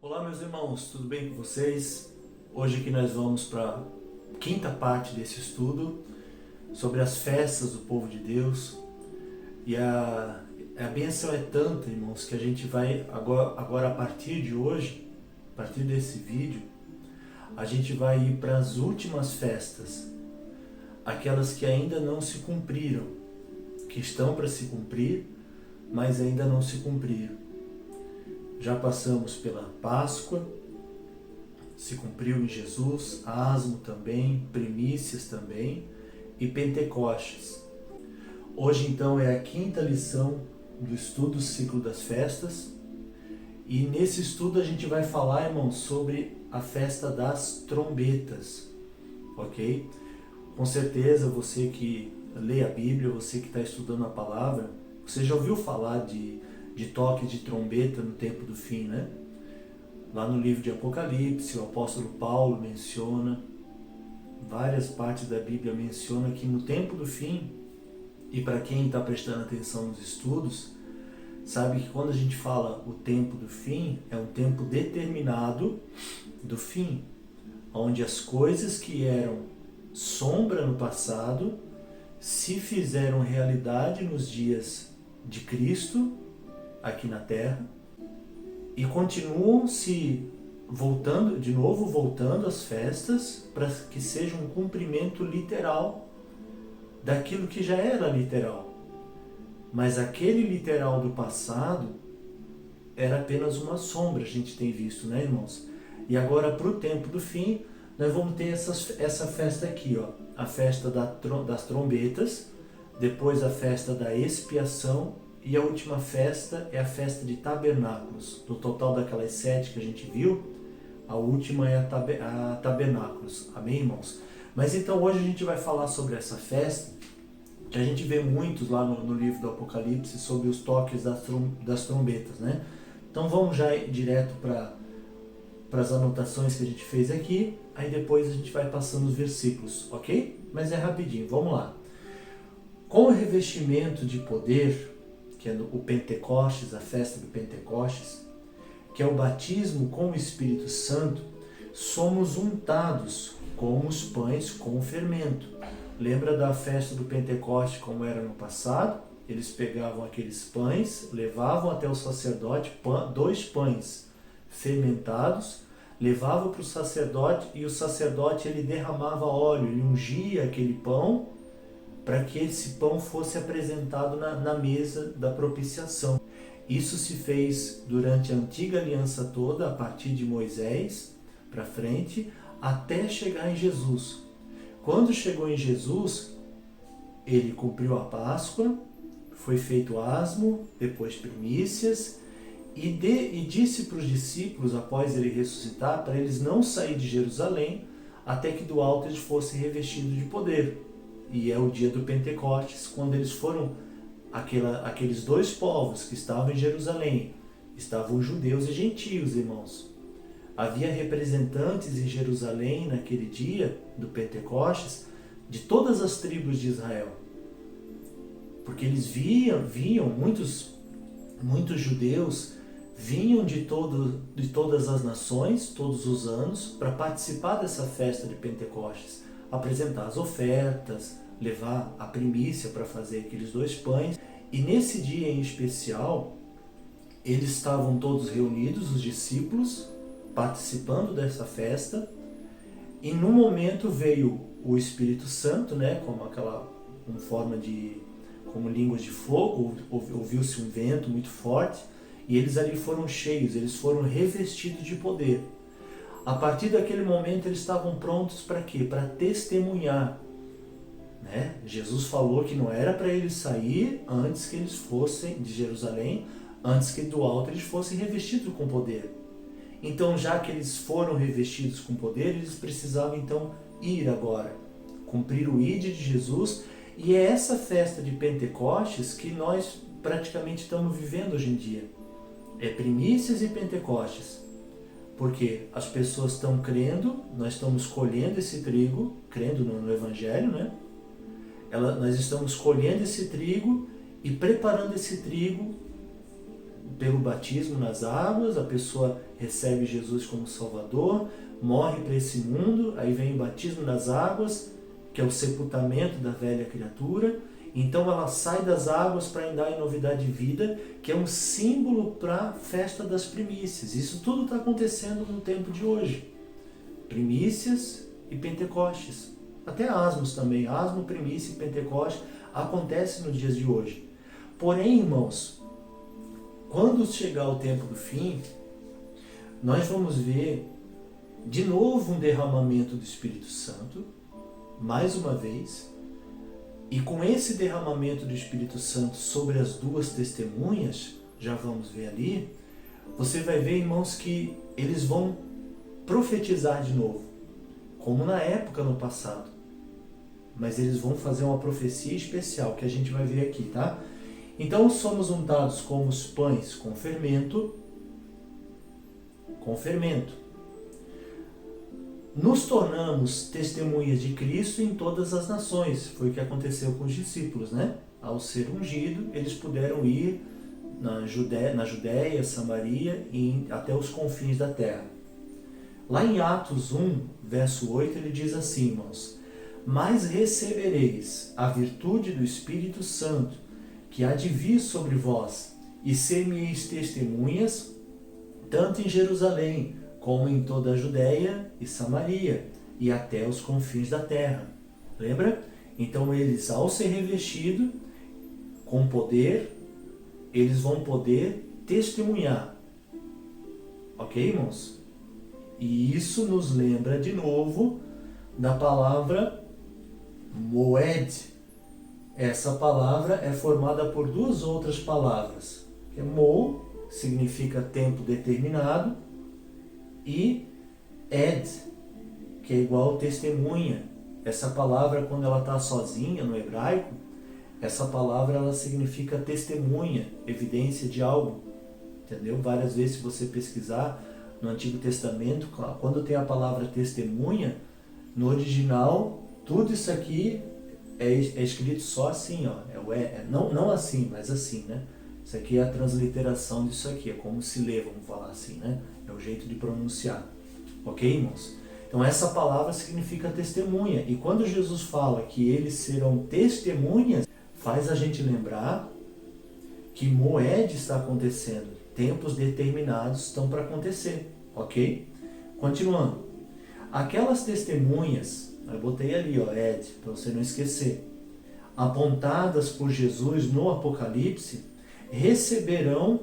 Olá meus irmãos, tudo bem com vocês? Hoje aqui nós vamos para a quinta parte desse estudo sobre as festas do povo de Deus. E a bênção é tanta, irmãos, que a gente vai agora a partir de hoje, a partir desse vídeo, a gente vai ir para as últimas festas, aquelas que ainda não se cumpriram, que estão para se cumprir, mas ainda não se cumpriram. Já passamos pela Páscoa, se cumpriu em Jesus, Asmo também, Primícias também e Pentecostes. Hoje então é a quinta lição do estudo do ciclo das festas e nesse estudo a gente vai falar, irmãos, sobre a festa das trombetas, ok? Com certeza você que lê a Bíblia, você que está estudando a palavra, você já ouviu falar de toque de trombeta no tempo do fim, né? Lá no livro de Apocalipse, o apóstolo Paulo menciona, várias partes da Bíblia mencionam que no tempo do fim, e para quem está prestando atenção nos estudos, sabe que quando a gente fala o tempo do fim, é um tempo determinado do fim, onde as coisas que eram sombra no passado se fizeram realidade nos dias de Cristo, aqui na Terra, e continuam se voltando às festas para que seja um cumprimento literal daquilo que já era literal. Mas aquele literal do passado era apenas uma sombra, a gente tem visto, né, irmãos? E agora, para o tempo do fim, nós vamos ter essa festa aqui, ó, a festa das trombetas, depois a festa da expiação, e a última festa é a festa de tabernáculos. No total daquelas 7 que a gente viu, a última é a tabernáculos. Amém, irmãos? Mas então hoje a gente vai falar sobre essa festa, que a gente vê muitos lá no livro do Apocalipse, sobre os toques das trombetas, né? Então vamos já direto para as anotações que a gente fez aqui, aí depois a gente vai passando os versículos, ok? Mas é rapidinho, vamos lá. Com o revestimento de poder, que é o Pentecostes, a festa do Pentecostes, que é o batismo com o Espírito Santo, somos untados com os pães com fermento. Lembra da festa do Pentecostes como era no passado? Eles pegavam aqueles pães, levavam até o sacerdote 2 pães fermentados, levavam para o sacerdote e o sacerdote ele derramava óleo, ele ungia aquele pão para que esse pão fosse apresentado na mesa da propiciação. Isso se fez durante a antiga aliança toda, a partir de Moisés para frente, até chegar em Jesus. Quando chegou em Jesus, ele cumpriu a Páscoa, foi feito asmo, depois primícias, e disse para os discípulos, após ele ressuscitar, para eles não saírem de Jerusalém, até que do alto eles fossem revestidos de poder. E é o dia do Pentecostes, quando eles foram, aqueles 2 povos que estavam em Jerusalém, estavam judeus e gentios, irmãos. Havia representantes em Jerusalém naquele dia do Pentecostes de todas as tribos de Israel. Porque eles viam muitos judeus vinham de todas as nações, todos os anos, para participar dessa festa de Pentecostes, apresentar as ofertas, levar a primícia para fazer aqueles 2 pães. E nesse dia em especial, eles estavam todos reunidos, os discípulos, participando dessa festa, e no momento veio o Espírito Santo, né, como línguas de fogo, ouviu-se um vento muito forte, e eles ali foram cheios, eles foram revestidos de poder. A partir daquele momento eles estavam prontos para quê? Para testemunhar, né? Jesus falou que não era para eles sair antes que eles fossem de Jerusalém, antes que do alto eles fossem revestidos com poder. Então, já que eles foram revestidos com poder, eles precisavam então ir agora, cumprir o ide de Jesus. E é essa festa de Pentecostes que nós praticamente estamos vivendo hoje em dia. É primícias e Pentecostes. Porque as pessoas estão crendo, nós estamos colhendo esse trigo, crendo no Evangelho, né? Nós estamos colhendo esse trigo e preparando esse trigo pelo batismo nas águas, a pessoa recebe Jesus como Salvador, morre para esse mundo, aí vem o batismo nas águas, que é o sepultamento da velha criatura. Então ela sai das águas para andar em novidade de vida, que é um símbolo para a festa das primícias. Isso tudo está acontecendo no tempo de hoje. Primícias e Pentecostes. Até Asmos também. Asmo, primícia e Pentecostes acontece nos dias de hoje. Porém, irmãos, quando chegar o tempo do fim, nós vamos ver de novo um derramamento do Espírito Santo, mais uma vez, e com esse derramamento do Espírito Santo sobre as duas testemunhas, já vamos ver ali, você vai ver, irmãos, que eles vão profetizar de novo, como na época no passado. Mas eles vão fazer uma profecia especial, que a gente vai ver aqui, tá? Então somos untados como os pães com fermento. Nos tornamos testemunhas de Cristo em todas as nações. Foi o que aconteceu com os discípulos, né? Ao ser ungido, eles puderam ir na Judéia, Samaria e até os confins da terra. Lá em Atos 1, verso 8, ele diz assim, irmãos: mas recebereis a virtude do Espírito Santo, que há de vir sobre vós, e ser-me-eis testemunhas, tanto em Jerusalém, como em toda a Judéia e Samaria, e até os confins da terra. Lembra? Então eles, ao ser revestidos com poder, eles vão poder testemunhar. Ok, irmãos? E isso nos lembra de novo da palavra moed. Essa palavra é formada por duas outras palavras. Que é mo, significa tempo determinado, e ed, que é igual testemunha. Essa palavra, quando ela está sozinha no hebraico, essa palavra ela significa testemunha, evidência de algo. Entendeu? Várias vezes, se você pesquisar no Antigo Testamento, quando tem a palavra testemunha, no original, tudo isso aqui é escrito só assim, ó. Não assim, mas assim, né? Isso aqui é a transliteração disso aqui, é como se lê, vamos falar assim, né? É o jeito de pronunciar. Ok, irmãos? Então essa palavra significa testemunha. E quando Jesus fala que eles serão testemunhas, faz a gente lembrar que moed está acontecendo. Tempos determinados estão para acontecer. Ok? Continuando. Aquelas testemunhas, eu botei ali, ó, Ed, para você não esquecer, apontadas por Jesus no Apocalipse, receberam,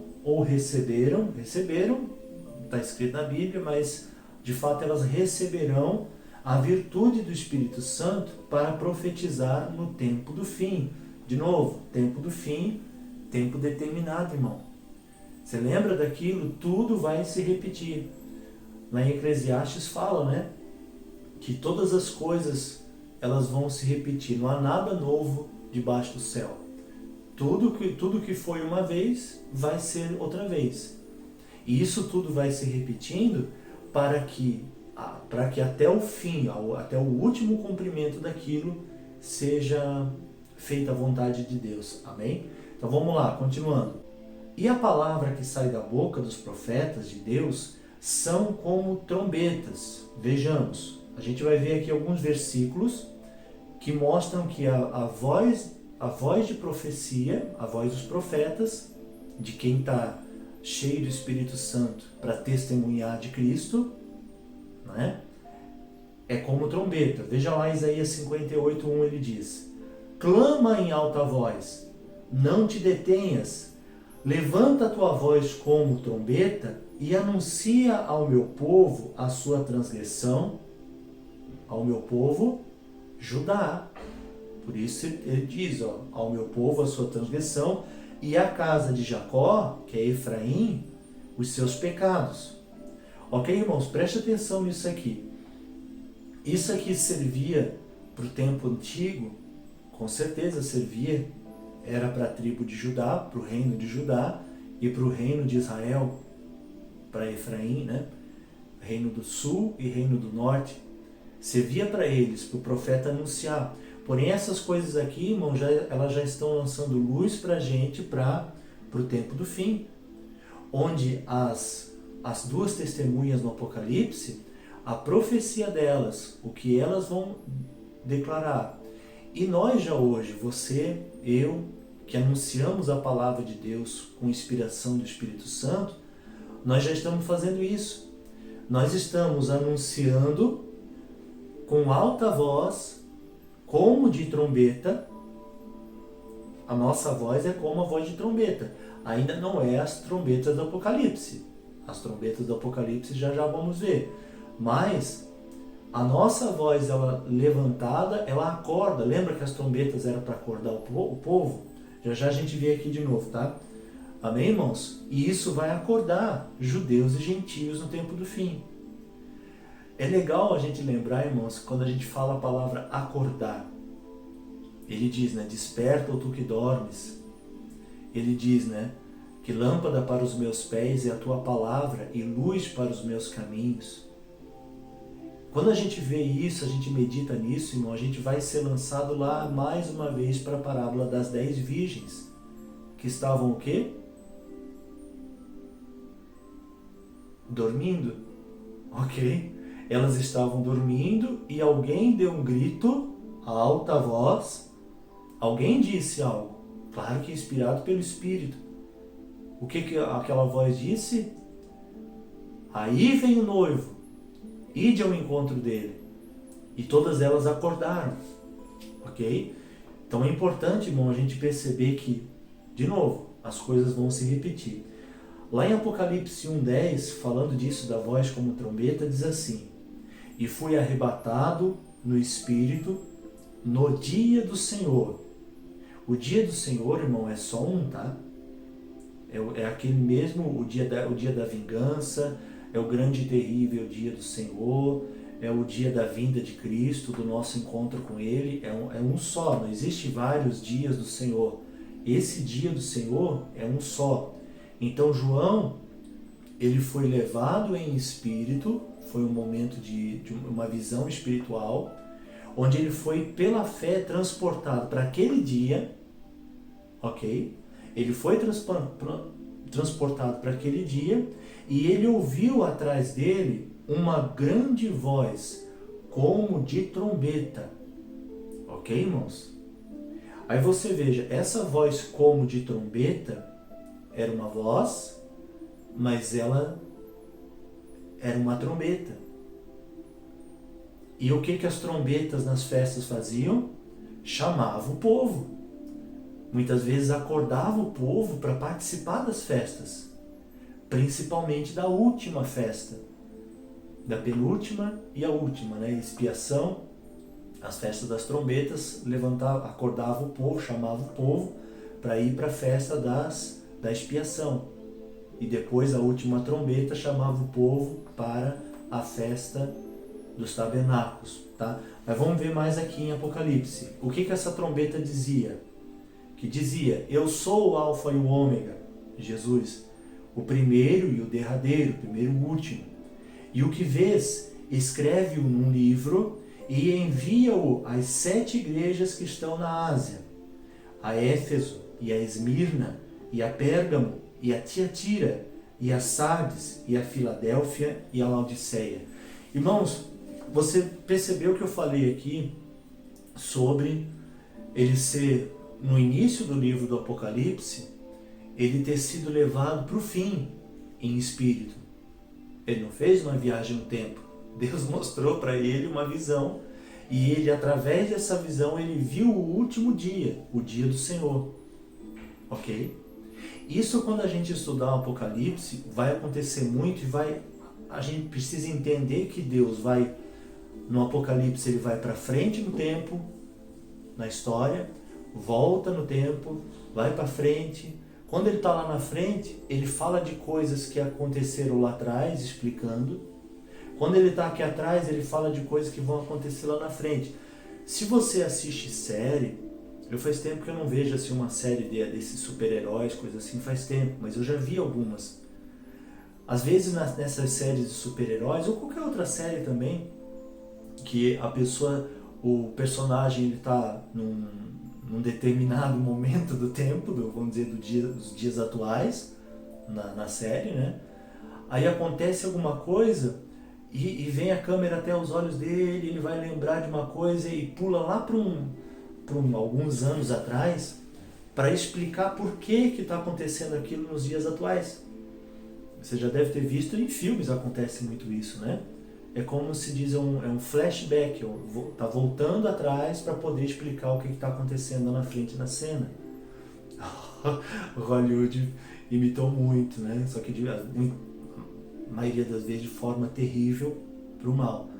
está escrito na Bíblia, mas de fato elas receberão a virtude do Espírito Santo para profetizar no tempo do fim. De novo, tempo do fim, tempo determinado, irmão. Você lembra daquilo? Tudo vai se repetir. Lá em Eclesiastes fala, né? Que todas as coisas elas vão se repetir. Não há nada novo debaixo do céu. Tudo que foi uma vez vai ser outra vez. E isso tudo vai se repetindo para que até o fim, até o último cumprimento daquilo, seja feita a vontade de Deus. Amém? Então vamos lá, continuando. E a palavra que sai da boca dos profetas de Deus são como trombetas. Vejamos, a gente vai ver aqui alguns versículos que mostram que a voz de profecia, a voz dos profetas, de quem está cheio do Espírito Santo para testemunhar de Cristo, né? É como trombeta. Veja lá Isaías 58:1, ele diz: clama em alta voz, não te detenhas, levanta a tua voz como trombeta e anuncia ao meu povo a sua transgressão, ao meu povo Judá. Por isso ele diz, ó, ao meu povo a sua transgressão, e à casa de Jacó, que é Efraim, os seus pecados. Ok, irmãos? Preste atenção nisso aqui. Isso aqui servia para o tempo antigo, com certeza servia, era para a tribo de Judá, para o reino de Judá, e para o reino de Israel, para Efraim, né? Reino do sul e reino do norte. Servia para eles, para o profeta anunciar. Porém, essas coisas aqui, irmão, elas já estão lançando luz para a gente para o tempo do fim. onde as duas testemunhas no Apocalipse, a profecia delas, o que elas vão declarar. E nós já hoje, você, eu, que anunciamos a palavra de Deus com inspiração do Espírito Santo, nós já estamos fazendo isso. Nós estamos anunciando com alta voz, como de trombeta. A nossa voz é como a voz de trombeta. Ainda não é as trombetas do Apocalipse. As trombetas do Apocalipse já vamos ver. Mas a nossa voz, ela levantada, ela acorda. Lembra que as trombetas eram para acordar o povo? Já a gente vê aqui de novo, tá? Amém, irmãos? E isso vai acordar judeus e gentios no tempo do fim. É legal a gente lembrar, irmãos, quando a gente fala a palavra acordar. Ele diz, né? Desperta, ó tu que dormes. Ele diz, né? Que lâmpada para os meus pés é a tua palavra e luz para os meus caminhos. Quando a gente vê isso, a gente medita nisso, irmão, a gente vai ser lançado lá mais uma vez para a parábola das 10 virgens. Que estavam o quê? Dormindo. Ok? Elas estavam dormindo e alguém deu um grito a alta voz. Alguém disse algo. Claro que inspirado pelo Espírito. O que aquela voz disse? Aí vem o noivo. Ide ao encontro dele. E todas elas acordaram. Ok? Então é importante, irmão, a gente perceber que, de novo, as coisas vão se repetir. Lá em Apocalipse 1:10, falando disso da voz como trombeta, diz assim: E fui arrebatado no Espírito no dia do Senhor. O dia do Senhor, irmão, é só um, tá? É aquele mesmo, o dia da vingança, é o grande e terrível dia do Senhor, é o dia da vinda de Cristo, do nosso encontro com Ele, é um só, não existe vários dias do Senhor. Esse dia do Senhor é um só. Então João, ele foi levado em espírito, foi um momento de uma visão espiritual, onde ele foi pela fé transportado para aquele dia, ok? Ele foi transportado para aquele dia e ele ouviu atrás dele uma grande voz, como de trombeta. Ok, irmãos? Aí você veja, essa voz como de trombeta era uma voz, mas ela era uma trombeta. E o que as trombetas nas festas faziam? Chamavam o povo. Muitas vezes acordava o povo para participar das festas, principalmente da última festa, da penúltima e a última, né? Expiação, as festas das trombetas, acordava o povo, chamava o povo para ir para a festa da expiação. E depois a última trombeta chamava o povo para a festa dos tabernáculos, tá? Mas vamos ver mais aqui em Apocalipse. O que essa trombeta dizia? Que dizia: eu sou o alfa e o ômega, Jesus, o primeiro e o derradeiro, o primeiro e o último. E o que vês, escreve-o num livro e envia-o às 7 igrejas que estão na Ásia, a Éfeso e a Esmirna e a Pérgamo e a Tiatira e a Sardes e a Filadélfia e a Laodiceia. Irmãos, você percebeu que eu falei aqui sobre ele ser, no início do livro do Apocalipse, ele ter sido levado para o fim em espírito. Ele não fez uma viagem no tempo. Deus mostrou para ele uma visão e ele, através dessa visão, ele viu o último dia, o dia do Senhor. Ok? Isso, quando a gente estudar o Apocalipse, vai acontecer muito e a gente precisa entender que Deus vai, no Apocalipse, ele vai para frente no tempo, na história, volta no tempo, vai para frente. Quando ele está lá na frente, ele fala de coisas que aconteceram lá atrás, explicando. Quando ele está aqui atrás, ele fala de coisas que vão acontecer lá na frente. Se você assiste série, faz tempo que eu não vejo assim, uma série desses super-heróis, coisas assim, faz tempo, mas eu já vi algumas. Às vezes nessas séries de super-heróis, ou qualquer outra série também, que o personagem ele está num determinado momento do tempo, vamos dizer, dos dias atuais, na série, né? Aí acontece alguma coisa e vem a câmera até os olhos dele, ele vai lembrar de uma coisa e pula lá para alguns anos atrás para explicar por que está acontecendo aquilo nos dias atuais. Você já deve ter visto, em filmes acontece muito isso, né? É como se diz, é um flashback, tá voltando atrás para poder explicar o que está acontecendo lá na frente na cena. Hollywood imitou muito, né? Só que a maioria das vezes de forma terrível para o mal.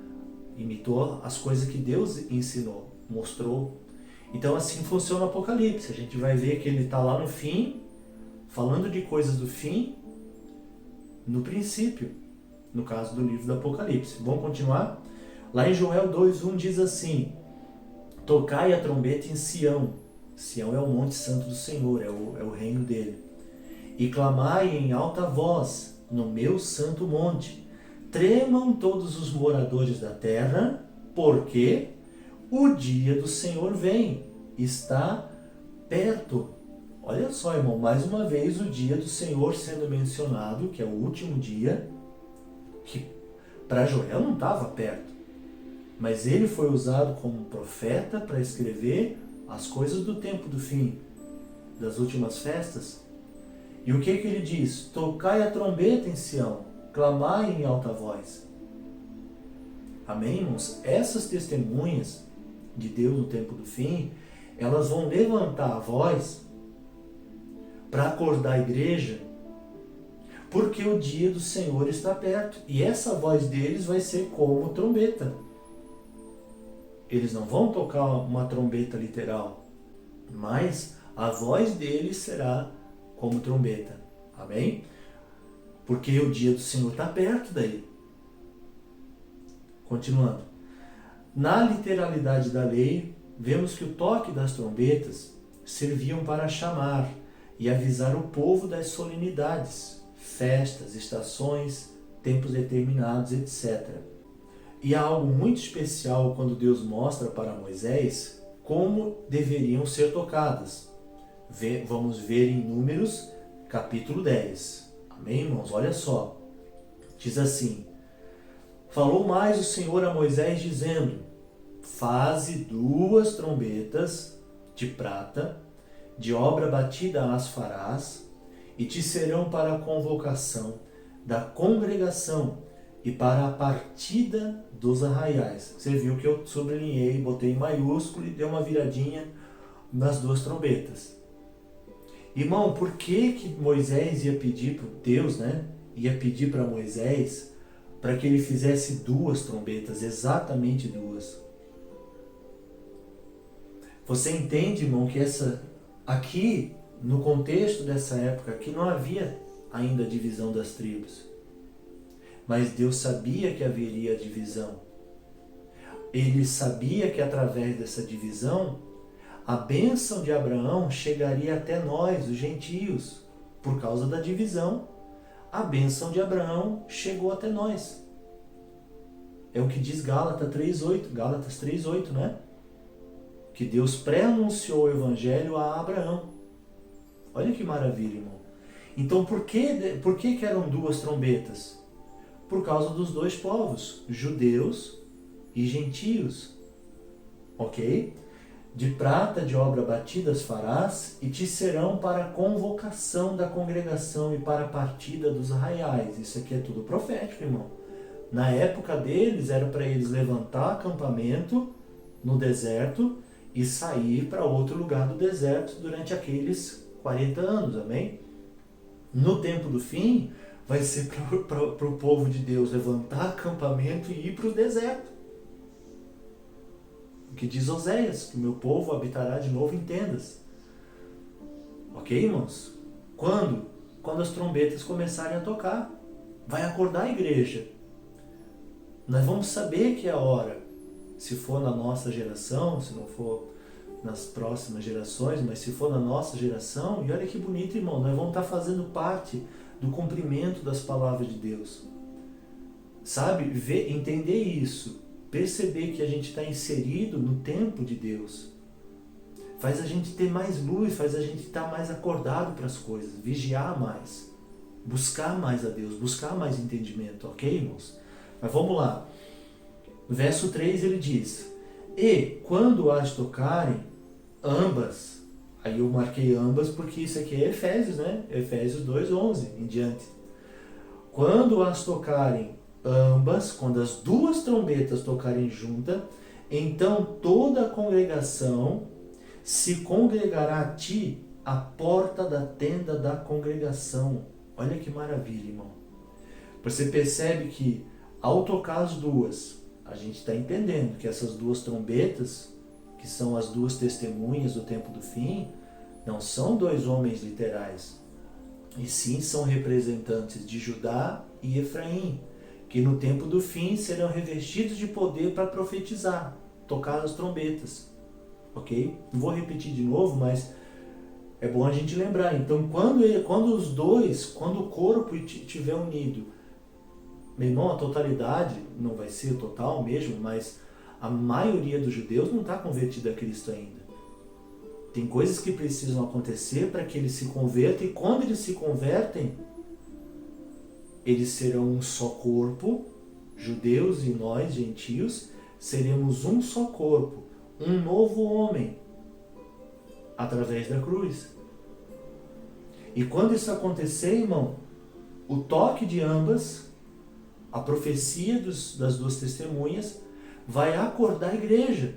Imitou as coisas que Deus ensinou, mostrou. Então assim funciona o Apocalipse. A gente vai ver que ele está lá no fim, falando de coisas do fim, no princípio, no caso do livro do Apocalipse. Vamos continuar? Lá em Joel 2:1 diz assim: tocai a trombeta em Sião. Sião é o monte santo do Senhor, é o reino dele. E clamai em alta voz no meu santo monte. Tremam todos os moradores da terra, porque o dia do Senhor vem, está perto. Olha só, irmão, mais uma vez o dia do Senhor sendo mencionado, que é o último dia, que para Joel não estava perto, mas ele foi usado como profeta para escrever as coisas do tempo do fim, das últimas festas. E o que ele diz? Tocai a trombeta em Sião, clamai em alta voz. Amém, irmãos? Essas testemunhas de Deus no tempo do fim, elas vão levantar a voz para acordar a igreja, porque o dia do Senhor está perto. E essa voz deles vai ser como trombeta. Eles não vão tocar uma trombeta literal, mas a voz deles será como trombeta. Amém? Porque o dia do Senhor está perto daí. Continuando. Na literalidade da lei, vemos que o toque das trombetas serviam para chamar e avisar o povo das solenidades, festas, estações, tempos determinados, etc. E há algo muito especial quando Deus mostra para Moisés como deveriam ser tocadas. Vamos ver em Números, capítulo 10. Amém, irmãos? Olha só. Diz assim: falou mais o Senhor a Moisés, dizendo: faze 2 trombetas de prata, de obra batida as farás, e te serão para a convocação da congregação e para a partida dos arraiais. Você viu que eu sublinhei, botei em maiúsculo e dei uma viradinha nas 2 trombetas. Irmão, por que Moisés ia pedir para Deus, né? Ia pedir para Moisés para que ele fizesse 2 trombetas, exatamente 2. Você entende, irmão, que aqui, no contexto dessa época, aqui não havia ainda a divisão das tribos. Mas Deus sabia que haveria divisão. Ele sabia que através dessa divisão, a bênção de Abraão chegaria até nós, os gentios, por causa da divisão. A bênção de Abraão chegou até nós. É o que diz Gálatas 3:8, né? Que Deus pré-anunciou o evangelho a Abraão. Olha que maravilha, irmão. Então por que eram 2 trombetas? Por causa dos 2 povos, judeus e gentios. Ok? De prata, de obra batida as farás, e te serão para a convocação da congregação e para a partida dos arraiais. Isso aqui é tudo profético, irmão. Na época deles, era para eles levantar acampamento no deserto e sair para outro lugar do deserto durante aqueles 40 anos, amém? No tempo do fim, vai ser para o povo de Deus levantar acampamento e ir para o deserto. O que diz Oséias, que o meu povo habitará de novo em tendas. Ok, irmãos? Quando? Quando as trombetas começarem a tocar. Vai acordar a igreja. Nós vamos saber que é a hora. Se for na nossa geração, se não for nas próximas gerações, mas se for na nossa geração, e olha que bonito, irmão, nós vamos estar fazendo parte do cumprimento das palavras de Deus. Sabe? Entender isso. Perceber que a gente está inserido no tempo de Deus. Faz a gente ter mais luz, faz a gente estar mais acordado para as coisas, vigiar mais. buscar mais a Deus, buscar mais entendimento, ok, irmãos? Mas vamos lá. No verso 3 ele diz: e quando as tocarem, ambas, aí eu marquei ambas porque isso aqui é Efésios, né? Efésios 2:11 em diante. Quando as tocarem ambas, quando as duas trombetas tocarem juntas, então toda a congregação se congregará a ti à porta da tenda da congregação. Olha que maravilha, irmão. Você percebe que ao tocar as duas, a gente está entendendo que essas duas trombetas, que são as duas testemunhas do tempo do fim, não são dois homens literais, e sim são representantes de Judá e Efraim, que no tempo do fim serão revestidos de poder para profetizar, tocar as trombetas. Ok? Não vou repetir de novo, mas é bom a gente lembrar. Então, quando os dois, quando o corpo estiver unido, meu irmão, a totalidade, não vai ser total mesmo, mas a maioria dos judeus não está convertida a Cristo ainda. Tem coisas que precisam acontecer para que eles se convertam, e quando eles se convertem, eles serão um só corpo, judeus e nós, gentios, seremos um só corpo, um novo homem, através da cruz. E quando isso acontecer, irmão, o toque de ambas, a profecia das duas testemunhas, vai acordar a igreja.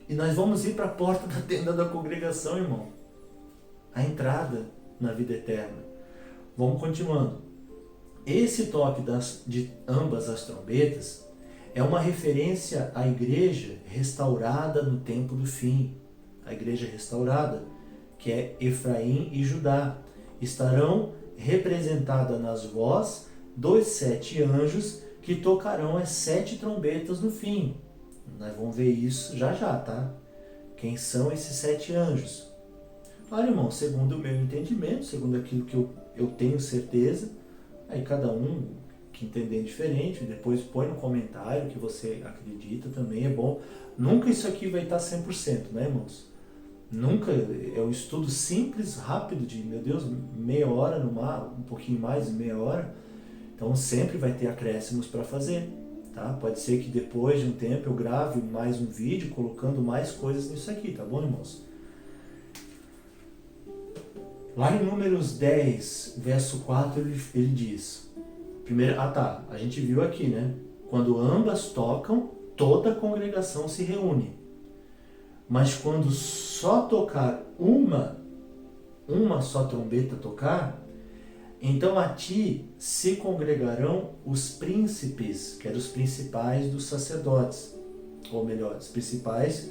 E nós vamos ir para a porta da tenda da congregação, irmão. A entrada na vida eterna. Vamos continuando. Esse toque de ambas as trombetas é uma referência à igreja restaurada no tempo do fim. A igreja restaurada, que é Efraim e Judá, estarão representadas nas vozes dos 7 anjos que tocarão as 7 trombetas no fim. Nós vamos ver isso já já, tá? Quem são esses 7 anjos? Claro, irmão, segundo o meu entendimento, segundo aquilo que eu tenho certeza, aí cada um que entender diferente, depois põe no comentário o que você acredita também, é bom. Nunca isso aqui vai estar 100%, né, irmãos? Nunca, é um estudo simples, rápido, de, meu Deus, meia hora no mar, um pouquinho mais de meia hora. Então sempre vai ter acréscimos para fazer, tá? Pode ser que depois de um tempo eu grave mais um vídeo colocando mais coisas nisso aqui, tá bom, irmãos? Lá em Números 10, verso 4, ele diz... Primeiro, a gente viu aqui, né? Quando ambas tocam, toda a congregação se reúne. Mas quando só tocar uma só trombeta tocar, então a ti se congregarão os príncipes, que eram os principais dos sacerdotes, ou melhor, os principais,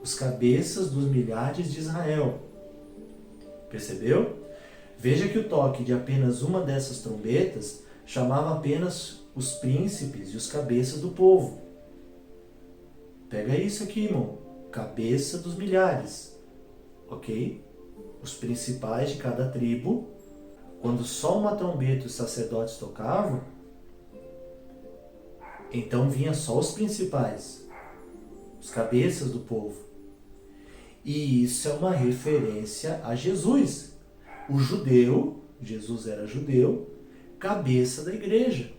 os cabeças dos milhares de Israel. Percebeu? Veja que o toque de apenas uma dessas trombetas chamava apenas os príncipes e os cabeças do povo. Pega isso aqui, irmão. Cabeça dos milhares. Ok? Os principais de cada tribo. Quando só uma trombeta os sacerdotes tocavam, então vinha só os principais, os cabeças do povo. E isso é uma referência a Jesus. O judeu, Jesus era judeu, cabeça da igreja.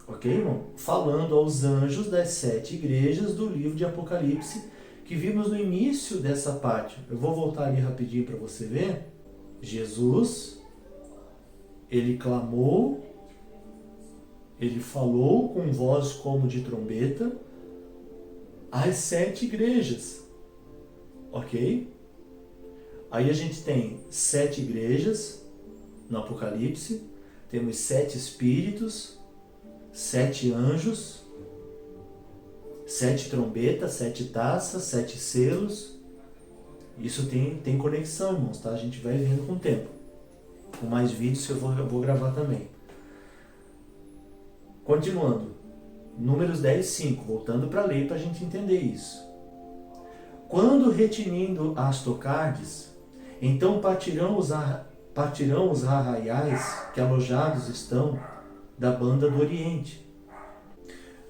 Ok, irmão? Falando aos anjos das 7 igrejas do livro de Apocalipse, que vimos no início dessa parte. Eu vou voltar ali rapidinho para você ver. Jesus, ele clamou, ele falou com voz como de trombeta às 7 igrejas. Ok? Aí a gente tem 7 igrejas no Apocalipse, temos 7 espíritos, 7 anjos, 7 trombetas, 7 taças, 7 selos. Isso tem conexão, irmãos, tá? A gente vai vendo com o tempo. Com mais vídeos que eu vou gravar também. Continuando. Números 10, 5. Voltando para a lei para a gente entender isso. Quando retinindo as tocardes, então partirão os arraiais que alojados estão da banda do Oriente.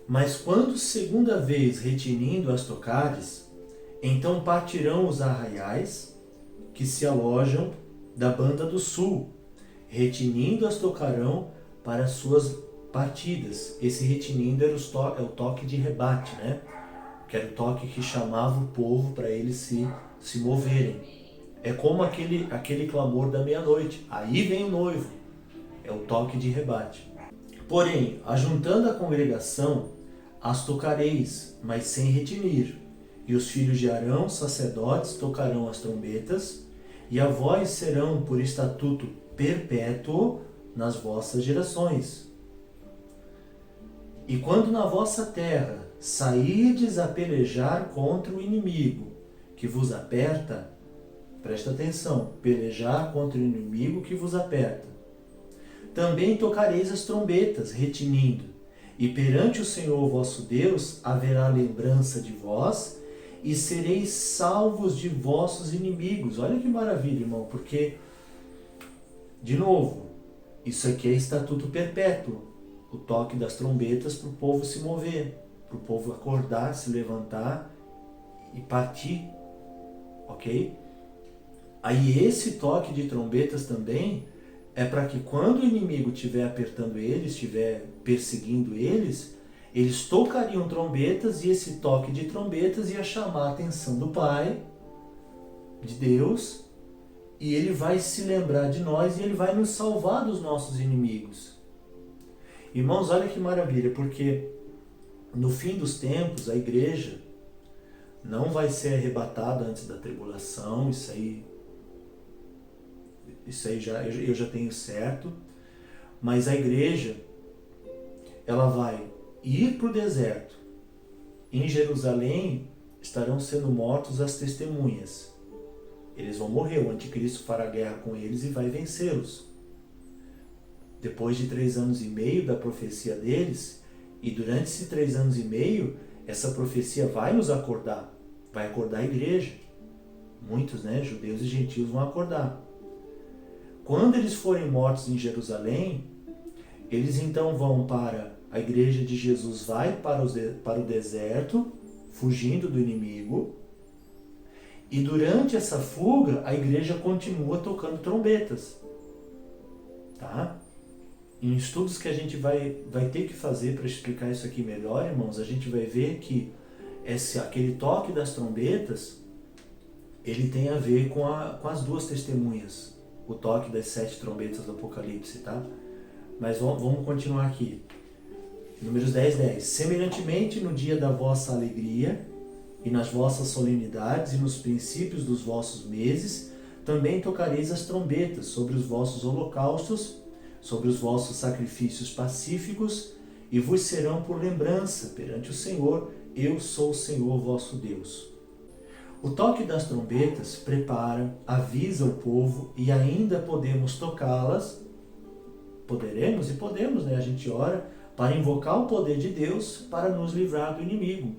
Mas quando segunda vez retinindo as tocardes, então partirão os arraiais que se alojam da banda do Sul, retinindo as tocarão para as suas partidas. Esse retinindo era é o toque de rebate, né? Que era o toque que chamava o povo para eles se moverem. É como aquele clamor da meia-noite. Aí vem o noivo. É o toque de rebate. Porém, ajuntando a congregação, as tocareis, mas sem retinir. E os filhos de Arão, sacerdotes, tocarão as trombetas, e a vós serão por estatuto perpétuo nas vossas gerações. E quando na vossa terra sairdes a pelejar contra o inimigo que vos aperta, presta atenção, pelejar contra o inimigo que vos aperta, também tocareis as trombetas, retinindo, e perante o Senhor vosso Deus haverá lembrança de vós, e sereis salvos de vossos inimigos. Olha que maravilha, irmão, porque, de novo, isso aqui é estatuto perpétuo, o toque das trombetas para o povo se mover, para o povo acordar, se levantar e partir, ok? Aí esse toque de trombetas também é para que quando o inimigo estiver apertando eles, estiver perseguindo eles, eles tocariam trombetas, e esse toque de trombetas ia chamar a atenção do Pai, de Deus, e ele vai se lembrar de nós e ele vai nos salvar dos nossos inimigos. Irmãos, olha que maravilha, porque no fim dos tempos a igreja não vai ser arrebatada antes da tribulação, isso aí eu já tenho certo, mas a igreja ela vai ir para o deserto. Em Jerusalém estarão sendo mortos as testemunhas. Eles vão morrer, o anticristo fará guerra com eles e vai vencê-los. Depois de 3 anos e meio da profecia deles, e durante esses 3 anos e meio, essa profecia vai nos acordar, vai acordar a igreja. Muitos, judeus e gentios vão acordar. Quando eles forem mortos em Jerusalém, eles então vão para a igreja de Jesus, vai para o deserto, fugindo do inimigo, e durante essa fuga, a igreja continua tocando trombetas. Tá? Em estudos que a gente vai ter que fazer para explicar isso aqui melhor, irmãos, a gente vai ver que aquele toque das trombetas, ele tem a ver com as 2 testemunhas, o toque das 7 trombetas do Apocalipse, tá? Mas vamos continuar aqui. Números 10:10. Semelhantemente, no dia da vossa alegria, e nas vossas solenidades, e nos princípios dos vossos meses, também tocareis as trombetas sobre os vossos holocaustos, sobre os vossos sacrifícios pacíficos, e vos serão por lembrança perante o Senhor. Eu sou o Senhor vosso Deus. O toque das trombetas prepara, avisa o povo, e ainda podemos tocá-las. Poderemos e podemos, a gente ora para invocar o poder de Deus para nos livrar do inimigo.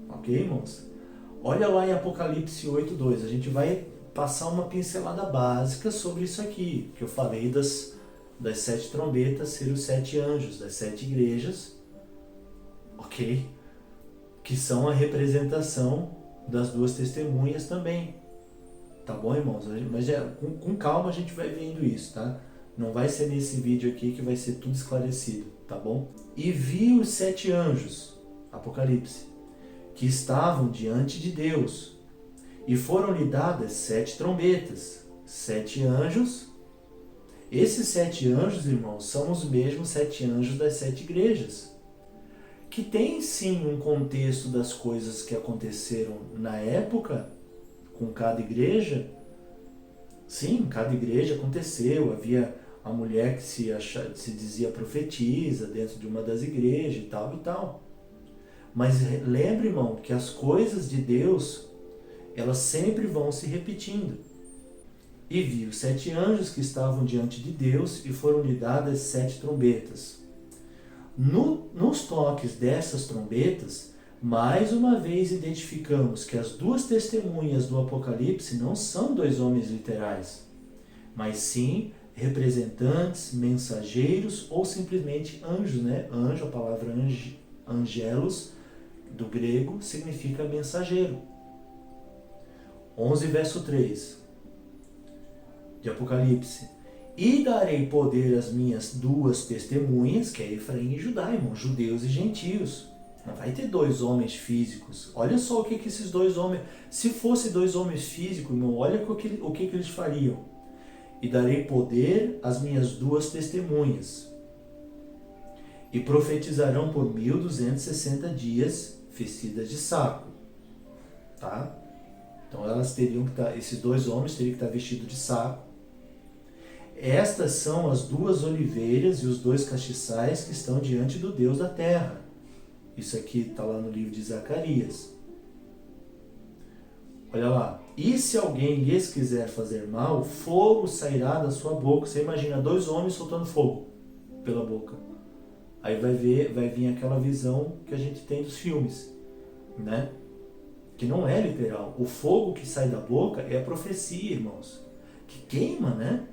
Ok, irmãos? Olha lá em Apocalipse 8:2. A gente vai passar uma pincelada básica sobre isso aqui, que eu falei das 7 trombetas serem os 7 anjos, das 7 igrejas, ok? Que são a representação das 2 testemunhas também. Tá bom, irmãos? Mas com calma a gente vai vendo isso, tá? Não vai ser nesse vídeo aqui que vai ser tudo esclarecido, tá bom? E vi os 7 anjos, Apocalipse, que estavam diante de Deus, e foram-lhe dadas 7 trombetas, 7 anjos. Esses 7 anjos, irmãos, são os mesmos 7 anjos das 7 igrejas, que tem sim um contexto das coisas que aconteceram na época com cada igreja. Sim, cada igreja aconteceu, havia a mulher que se dizia profetisa dentro de uma das igrejas e tal e tal. Mas lembre, irmão, que as coisas de Deus, elas sempre vão se repetindo. E vi os 7 anjos que estavam diante de Deus, e foram-lhe dadas 7 trombetas. Nos toques dessas trombetas, mais uma vez identificamos que as 2 testemunhas do Apocalipse não são 2 homens literais, mas sim representantes, mensageiros ou simplesmente anjos, Anjo, a palavra angelos, do grego, significa mensageiro. 11 verso 3 de Apocalipse. E darei poder às minhas duas testemunhas, que é Efraim e Judá, irmão, judeus e gentios. Não vai ter dois homens físicos. Olha só o que esses dois homens... Se fosse dois homens físicos, irmão, olha o que eles fariam. E darei poder às minhas duas testemunhas. E profetizarão por 1260 dias, vestidas de saco. Tá? Então elas teriam que estar... Esses dois homens teriam que estar vestidos de saco. Estas são as duas oliveiras e os dois castiçais que estão diante do Deus da terra. Isso aqui está lá no livro de Zacarias. Olha lá. E se alguém lhes quiser fazer mal, fogo sairá da sua boca. Você imagina dois homens soltando fogo pela boca. Aí vai vir aquela visão que a gente tem dos filmes, né? Que não é literal. O fogo que sai da boca é a profecia, irmãos. Que queima, né?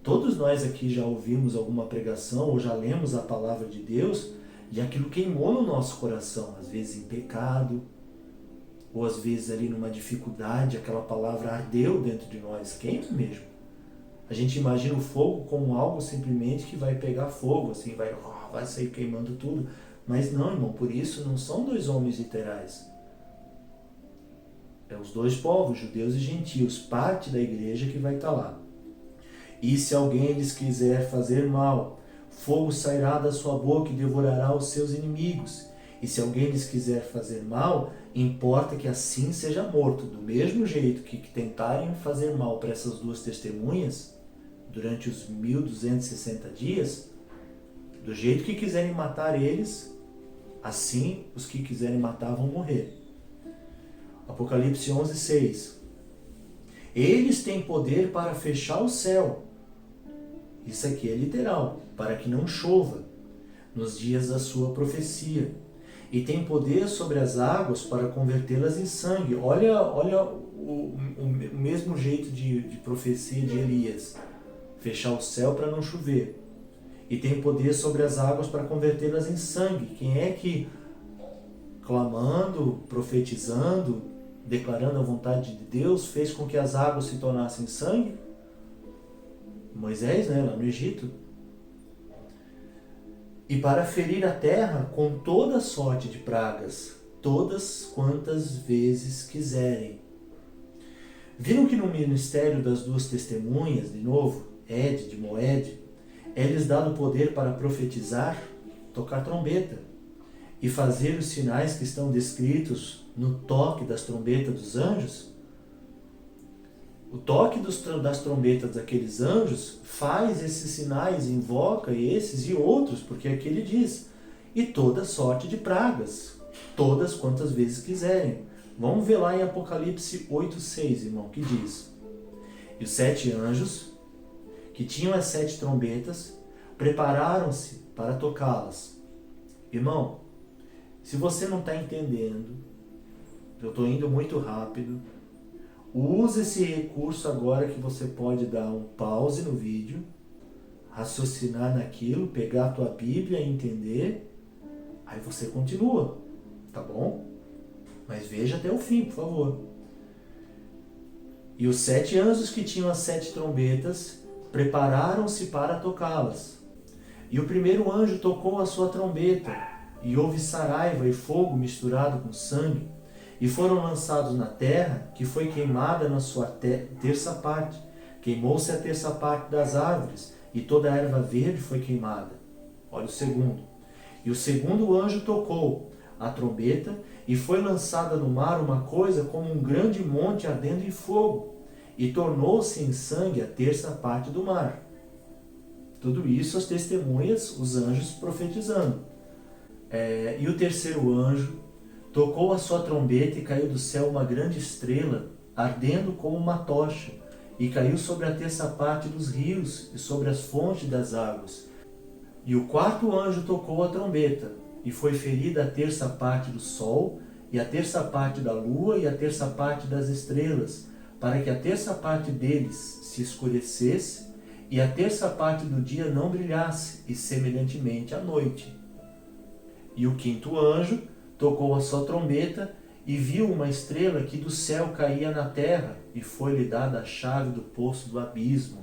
Todos nós aqui já ouvimos alguma pregação ou já lemos a palavra de Deus e aquilo queimou no nosso coração, às vezes em pecado, ou às vezes ali numa dificuldade, aquela palavra ardeu dentro de nós, queima mesmo. A gente imagina o fogo como algo simplesmente que vai pegar fogo, assim, vai sair queimando tudo. Mas não, irmão, por isso não são dois homens literais. É os dois povos, judeus e gentios, parte da igreja que vai estar lá. E se alguém lhes quiser fazer mal, fogo sairá da sua boca e devorará os seus inimigos. E se alguém lhes quiser fazer mal, importa que assim seja morto. Do mesmo jeito que tentarem fazer mal para essas duas testemunhas, durante os 1260 dias, do jeito que quiserem matar eles, assim os que quiserem matar vão morrer. Apocalipse 11:6. Eles têm poder para fechar o céu. Isso aqui é literal, para que não chova nos dias da sua profecia. E tem poder sobre as águas para convertê-las em sangue. Olha o mesmo jeito de profecia de Elias. Fechar o céu para não chover. E tem poder sobre as águas para convertê-las em sangue. Quem é que, clamando, profetizando, declarando a vontade de Deus, fez com que as águas se tornassem sangue? Moisés, né, lá no Egito. E para ferir a terra com toda sorte de pragas, todas quantas vezes quiserem. Viram que no ministério das duas testemunhas, de novo, de Moed, é-lhes dado poder para profetizar, tocar trombeta e fazer os sinais que estão descritos no toque das trombetas dos anjos? O toque das trombetas daqueles anjos faz esses sinais, invoca esses e outros, porque aqui ele diz, e toda sorte de pragas, todas quantas vezes quiserem. Vamos ver lá em Apocalipse 8:6, irmão, que diz, e os 7 anjos, que tinham as 7 trombetas, prepararam-se para tocá-las. Irmão, se você não está entendendo, eu estou indo muito rápido, use esse recurso agora que você pode dar um pause no vídeo, raciocinar naquilo, pegar a tua Bíblia e entender, aí você continua, tá bom? Mas veja até o fim, por favor. E os 7 anjos que tinham as 7 trombetas prepararam-se para tocá-las. E o primeiro anjo tocou a sua trombeta, e houve saraiva e fogo misturado com sangue, e foram lançados na terra, que foi queimada na sua terça parte. Queimou-se a terça parte das árvores, e toda a erva verde foi queimada. Olha o segundo. E o segundo anjo tocou a trombeta, e foi lançada no mar uma coisa como um grande monte ardendo em fogo, e tornou-se em sangue a terça parte do mar. Tudo isso as testemunhas, os anjos profetizando. E o terceiro anjo tocou a sua trombeta e caiu do céu uma grande estrela, ardendo como uma tocha, e caiu sobre a terça parte dos rios e sobre as fontes das águas. E o quarto anjo tocou a trombeta, e foi ferida a terça parte do sol, e a terça parte da lua, e a terça parte das estrelas, para que a terça parte deles se escurecesse, e a terça parte do dia não brilhasse, e semelhantemente à noite. E o quinto anjo tocou a sua trombeta, e viu uma estrela que do céu caía na terra, e foi-lhe dada a chave do poço do abismo.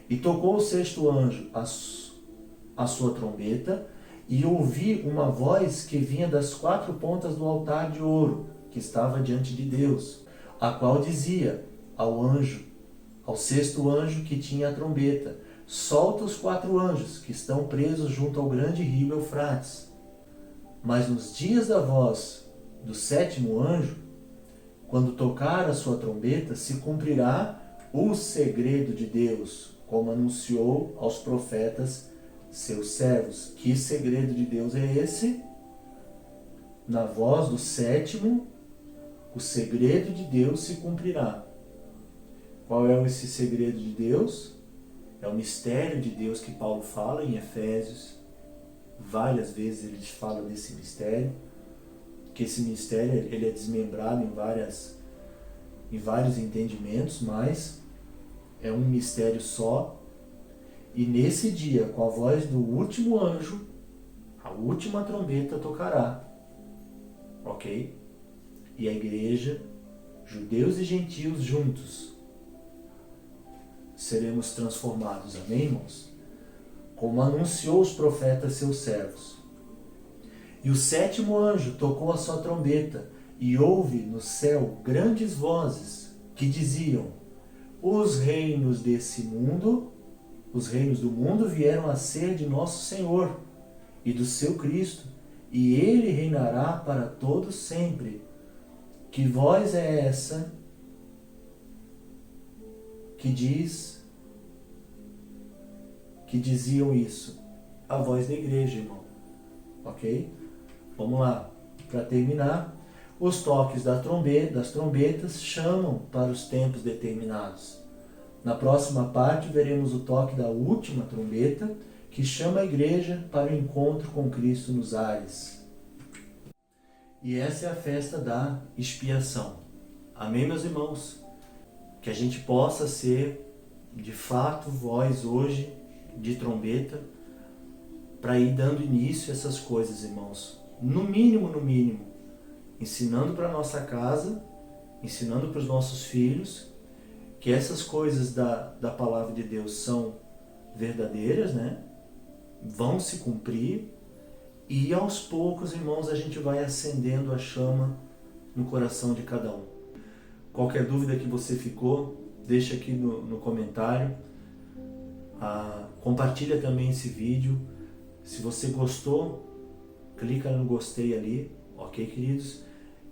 E tocou o sexto anjo a sua trombeta, e ouvi uma voz que vinha das quatro pontas do altar de ouro, que estava diante de Deus, a qual dizia ao sexto anjo que tinha a trombeta: solta os quatro anjos que estão presos junto ao grande rio Eufrates. Mas nos dias da voz do sétimo anjo, quando tocar a sua trombeta, se cumprirá o segredo de Deus, como anunciou aos profetas seus servos. Que segredo de Deus é esse? Na voz do sétimo, o segredo de Deus se cumprirá. Qual é esse segredo de Deus? É o mistério de Deus que Paulo fala em Efésios. Várias vezes ele fala desse mistério, que esse mistério ele é desmembrado em vários entendimentos, mas é um mistério só. E nesse dia, com a voz do último anjo, a última trombeta tocará. Ok? E a igreja, judeus e gentios juntos, seremos transformados. Amém, irmãos? Como anunciou os profetas seus servos. E o sétimo anjo tocou a sua trombeta, e houve no céu grandes vozes que diziam: os reinos desse mundo, os reinos do mundo vieram a ser de nosso Senhor e do seu Cristo, e ele reinará para todos sempre. Que voz é essa que diziam isso? A voz da igreja, irmão. Ok? Vamos lá. Para terminar, os toques das trombetas chamam para os tempos determinados. Na próxima parte, veremos o toque da última trombeta, que chama a igreja para o encontro com Cristo nos ares. E essa é a festa da expiação. Amém, meus irmãos? Que a gente possa ser, de fato, voz hoje de trombeta, para ir dando início a essas coisas, irmãos. No mínimo, ensinando para a nossa casa, ensinando para os nossos filhos, que essas coisas da palavra de Deus são verdadeiras, né? Vão se cumprir, e aos poucos, irmãos, a gente vai acendendo a chama no coração de cada um. Qualquer dúvida que você ficou, deixa aqui no comentário. Compartilha também esse vídeo. Se você gostou, clica no gostei ali, ok, queridos?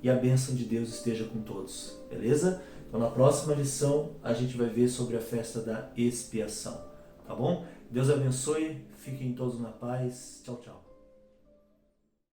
E a bênção de Deus esteja com todos, beleza? Então na próxima lição a gente vai ver sobre a festa da expiação, tá bom? Deus abençoe, fiquem todos na paz, tchau, tchau.